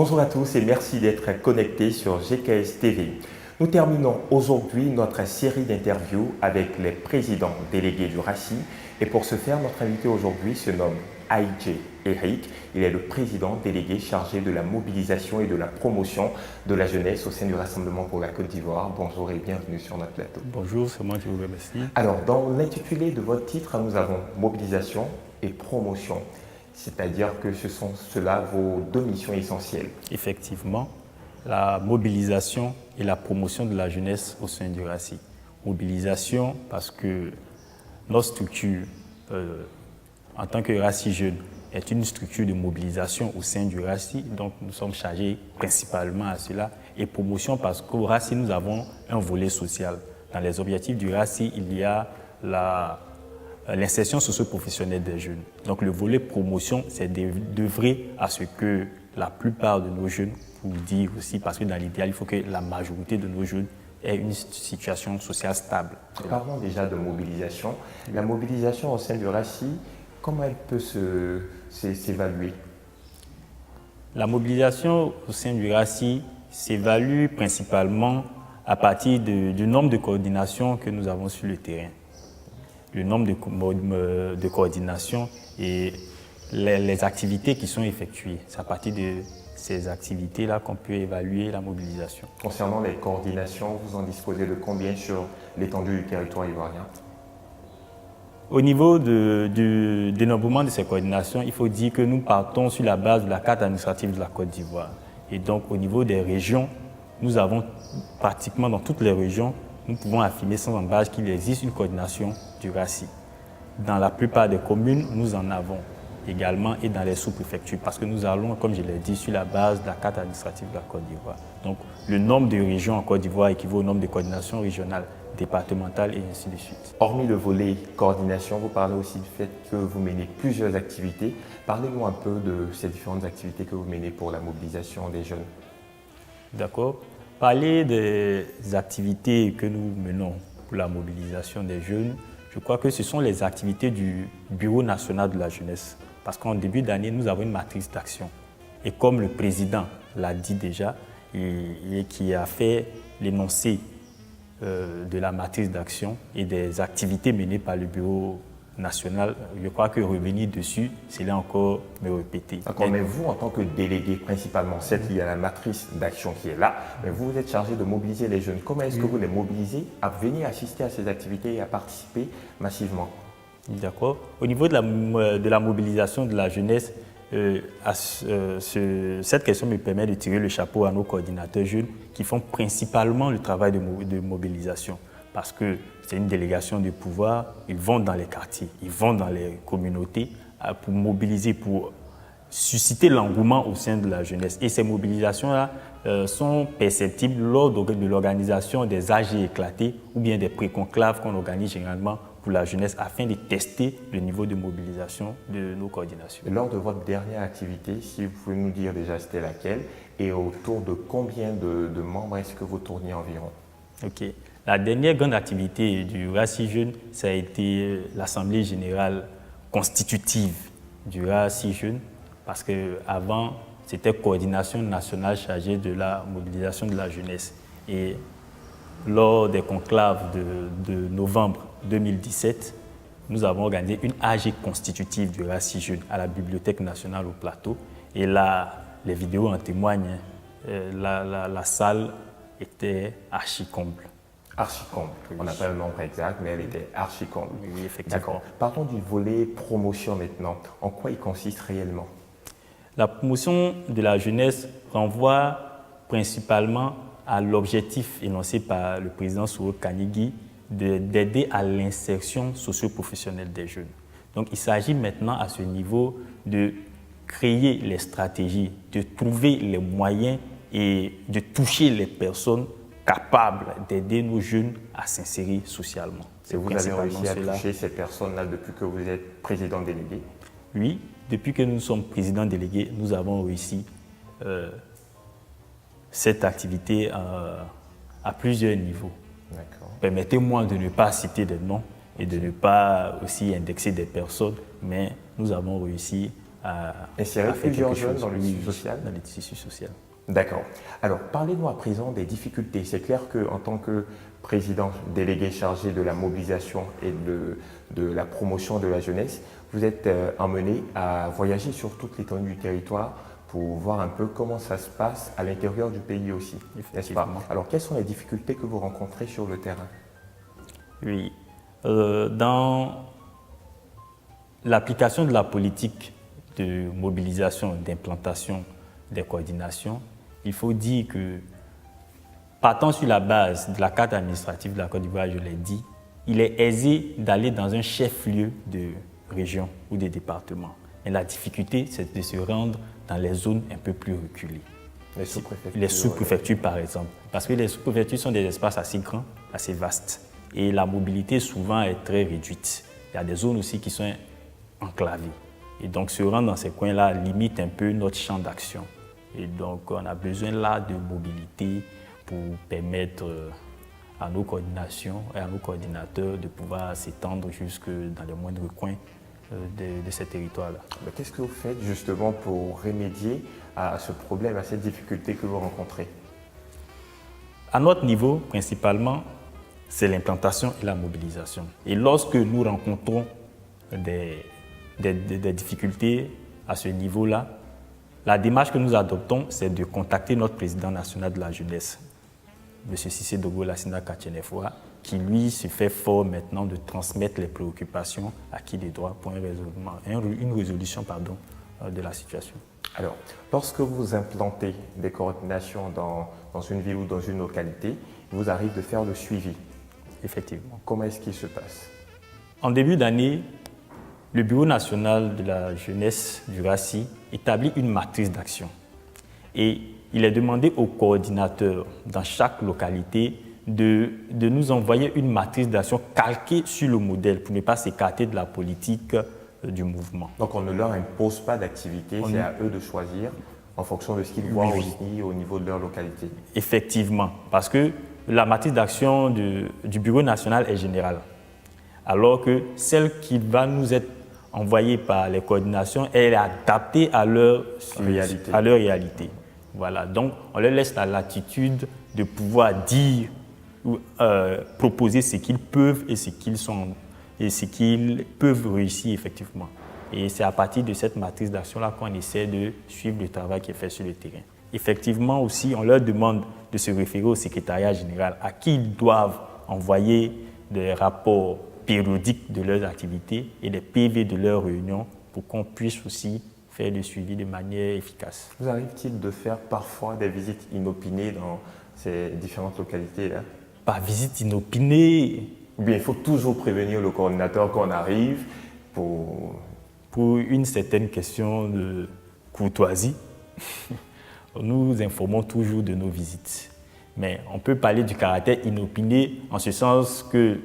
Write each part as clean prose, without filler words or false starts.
Bonjour à tous et merci d'être connectés sur GKS TV. Nous terminons aujourd'hui notre série d'interviews avec les présidents délégués du RACI. Et pour ce faire, notre invité aujourd'hui se nomme Aïdje Eric. Il est le président délégué chargé de la mobilisation et de la promotion de la jeunesse au sein du Rassemblement pour la Côte d'Ivoire. Bonjour et bienvenue sur notre plateau. Bonjour, c'est moi qui vous remercie. Alors, dans l'intitulé de votre titre, nous avons mobilisation et promotion. C'est-à-dire que ce sont cela vos deux missions essentielles. Effectivement, la mobilisation et la promotion de la jeunesse au sein du RACI. Mobilisation parce que notre structure, en tant que RACI Jeune, est une structure de mobilisation au sein du RACI, donc nous sommes chargés principalement à cela. Et promotion parce qu'au RACI, nous avons un volet social. Dans les objectifs du RACI, il y a l'insertion socio-professionnelle des jeunes. Donc le volet promotion, c'est d'œuvrer à ce que la plupart de nos jeunes, pour dire aussi, parce que dans l'idéal, il faut que la majorité de nos jeunes aient une situation sociale stable. Parlons déjà de mobilisation. La mobilisation au sein du RACI, comment elle peut s'évaluer? La mobilisation au sein du RACI s'évalue principalement à partir du nombre de coordinations que nous avons sur le terrain. Le nombre de coordinations et les activités qui sont effectuées. C'est à partir de ces activités-là qu'on peut évaluer la mobilisation. Concernant les coordinations, vous en disposez de combien sur l'étendue du territoire ivoirien? Au niveau du dénombrement de ces coordinations, il faut dire que nous partons sur la base de la carte administrative de la Côte d'Ivoire. Et donc au niveau des régions, nous avons pratiquement dans toutes les régions, nous pouvons affirmer sans embâche qu'il existe une coordination du RACI. Dans la plupart des communes, nous en avons également et dans les sous-préfectures parce que nous allons, comme je l'ai dit, sur la base de la carte administrative de la Côte d'Ivoire. Donc le nombre de régions en Côte d'Ivoire équivaut au nombre de coordinations régionales, départementales et ainsi de suite. Hormis le volet coordination, vous parlez aussi du fait que vous menez plusieurs activités. Parlez-nous un peu de ces différentes activités que vous menez pour la mobilisation des jeunes. D'accord. Parler des activités que nous menons pour la mobilisation des jeunes, je crois que ce sont les activités du Bureau national de la jeunesse. Parce qu'en début d'année, nous avons une matrice d'action. Et comme le président l'a dit déjà, et qui a fait l'énoncé de la matrice d'action et des activités menées par le Bureau national, je crois que revenir dessus, c'est là encore me répéter. D'accord, mais vous, en tant que délégué, principalement, certes, il y a la matrice d'action qui est là, mais vous êtes chargé de mobiliser les jeunes. Comment est-ce que vous les mobilisez à venir assister à ces activités et à participer massivement? D'accord. Au niveau de la mobilisation de la jeunesse, cette question me permet de tirer le chapeau à nos coordinateurs jeunes qui font principalement le travail de mobilisation. Parce que c'est une délégation de pouvoir, ils vont dans les quartiers, ils vont dans les communautés pour mobiliser, pour susciter l'engouement au sein de la jeunesse. Et ces mobilisations-là sont perceptibles lors de l'organisation des AG éclatés ou bien des préconclaves qu'on organise généralement pour la jeunesse afin de tester le niveau de mobilisation de nos coordinations. Lors de votre dernière activité, si vous pouvez nous dire déjà c'était laquelle et autour de combien de membres est-ce que vous tourniez environ? Ok. La dernière grande activité du RACI Jeune, ça a été l'Assemblée générale constitutive du RACI Jeune, parce qu'avant, c'était coordination nationale chargée de la mobilisation de la jeunesse. Et lors des conclaves de novembre 2017, nous avons organisé une AG constitutive du RACI Jeune à la Bibliothèque nationale au Plateau. Et là, les vidéos en témoignent, la salle était archi-comble. Archi-comble. Oui. On n'a pas le nombre exact, mais elle était archi-comble. Oui, effectivement. D'accord. Partons du volet promotion maintenant. En quoi il consiste réellement? La promotion de la jeunesse renvoie principalement à l'objectif énoncé par le président Soro Kanigui d'aider à l'insertion socio-professionnelle des jeunes. Donc il s'agit maintenant à ce niveau de créer les stratégies, de trouver les moyens et de toucher les personnes capables d'aider nos jeunes à s'insérer socialement. Et vous avez réussi à toucher ces personnes-là depuis que vous êtes président délégué? Oui, depuis que nous sommes présidents délégués, nous avons réussi cette activité à plusieurs niveaux. Permettez-moi de ne pas citer des noms et de ne pas aussi indexer des personnes, mais nous avons réussi insérer faire plusieurs quelque jeunes chose. dans le Oui, tissu social. dans le tissu social. D'accord. Alors, parlez-nous à présent des difficultés. C'est clair qu'en tant que président délégué chargé de la mobilisation et de la promotion de la jeunesse, vous êtes emmené à voyager sur toute l'étendue du territoire pour voir un peu comment ça se passe à l'intérieur du pays aussi, n'est-ce pas? Alors, quelles sont les difficultés que vous rencontrez sur le terrain? Oui. Dans l'application de la politique de mobilisation, d'implantation, des coordinations, il faut dire que, partant sur la base de la carte administrative de la Côte d'Ivoire, je l'ai dit, il est aisé d'aller dans un chef-lieu de région ou de département. Mais la difficulté, c'est de se rendre dans les zones un peu plus reculées. Les sous-préfectures, par exemple. Parce que les sous-préfectures sont des espaces assez grands, assez vastes. Et la mobilité, souvent, est très réduite. Il y a des zones aussi qui sont enclavées. Et donc, se rendre dans ces coins-là limite un peu notre champ d'action. Et donc, on a besoin là de mobilité pour permettre à nos coordinations et à nos coordinateurs de pouvoir s'étendre jusque dans les moindres coins de ces territoires-là. Qu'est-ce que vous faites justement pour remédier à ce problème, à cette difficulté que vous rencontrez? À notre niveau, principalement, c'est l'implantation et la mobilisation. Et lorsque nous rencontrons des difficultés à ce niveau-là, la démarche que nous adoptons, c'est de contacter notre président national de la jeunesse, M. Cissé Dogo Lassina Katchenefwa, qui lui se fait fort maintenant de transmettre les préoccupations acquis des droits pour une résolution de la situation. Alors, lorsque vous implantez des coordinations dans une ville ou dans une localité, il vous arrive de faire le suivi. Effectivement. Comment est-ce qu'il se passe? En début d'année, le Bureau national de la jeunesse du RACI établit une matrice d'action. Et il est demandé aux coordinateurs dans chaque localité de nous envoyer une matrice d'action calquée sur le modèle pour ne pas s'écarter de la politique du mouvement. Donc on ne leur impose pas d'activité, c'est à eux de choisir en fonction de ce qu'ils voient aussi au niveau de leur localité. Effectivement, parce que la matrice d'action du Bureau national est générale, alors que celle qui va nous être envoyée par les coordinations, elle est adaptée à leur réalité. Voilà, donc on leur laisse la latitude de pouvoir dire, proposer ce qu'ils peuvent et ce qu'ils peuvent réussir effectivement. Et c'est à partir de cette matrice d'action-là qu'on essaie de suivre le travail qui est fait sur le terrain. Effectivement aussi, on leur demande de se référer au secrétariat général à qui ils doivent envoyer des rapports périodiques de leurs activités et des PV de leurs réunions pour qu'on puisse aussi faire le suivi de manière efficace. Vous arrive-t-il de faire parfois des visites inopinées dans ces différentes localités-là? Pas visite inopinée. Ou bien il faut toujours prévenir le coordinateur qu'on arrive pour une certaine question de courtoisie. Nous informons toujours de nos visites. Mais on peut parler du caractère inopiné en ce sens que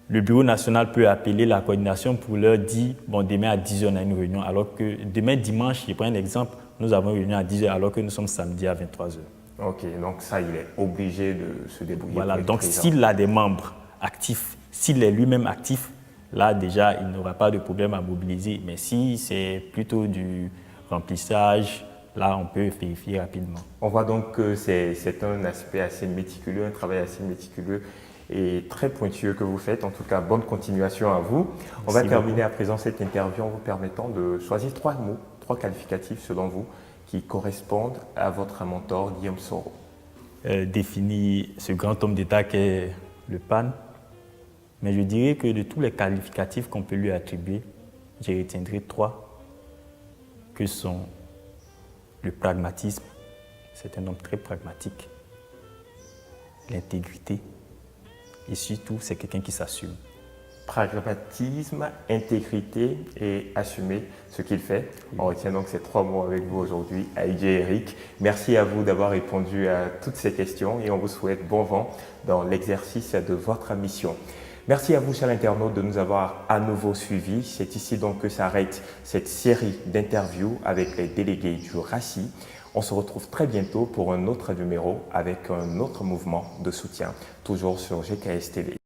le Bureau national peut appeler la coordination pour leur dire « bon, demain à 10h, on a une réunion », alors que demain dimanche, je prends un exemple, nous avons une réunion à 10h alors que nous sommes samedi à 23h. Ok, donc ça, il est obligé de se débrouiller. Voilà, donc s'il a des membres actifs, s'il est lui-même actif, là déjà, il n'aura pas de problème à mobiliser. Mais si c'est plutôt du remplissage, là, on peut vérifier rapidement. On voit donc que c'est un aspect assez méticuleux, un travail assez méticuleux et très pointueux que vous faites. En tout cas, bonne continuation à vous. On va terminer à présent cette interview en vous permettant de choisir 3 mots, 3 qualificatifs selon vous, qui correspondent à votre mentor, Guillaume Soro. Définir ce grand homme d'État qu'est le PAN. Mais je dirais que de tous les qualificatifs qu'on peut lui attribuer, je retiendrai 3 que sont le pragmatisme, c'est un homme très pragmatique, l'intégrité et surtout c'est quelqu'un qui s'assume. Pragmatisme, intégrité et assumer ce qu'il fait. On retient donc ces 3 mots avec vous aujourd'hui, Aïdje Eric. Merci à vous d'avoir répondu à toutes ces questions et on vous souhaite bon vent dans l'exercice de votre mission. Merci à vous, chers internautes, de nous avoir à nouveau suivis. C'est ici donc que s'arrête cette série d'interviews avec les délégués du RACI. On se retrouve très bientôt pour un autre numéro avec un autre mouvement de soutien, toujours sur GKS TV.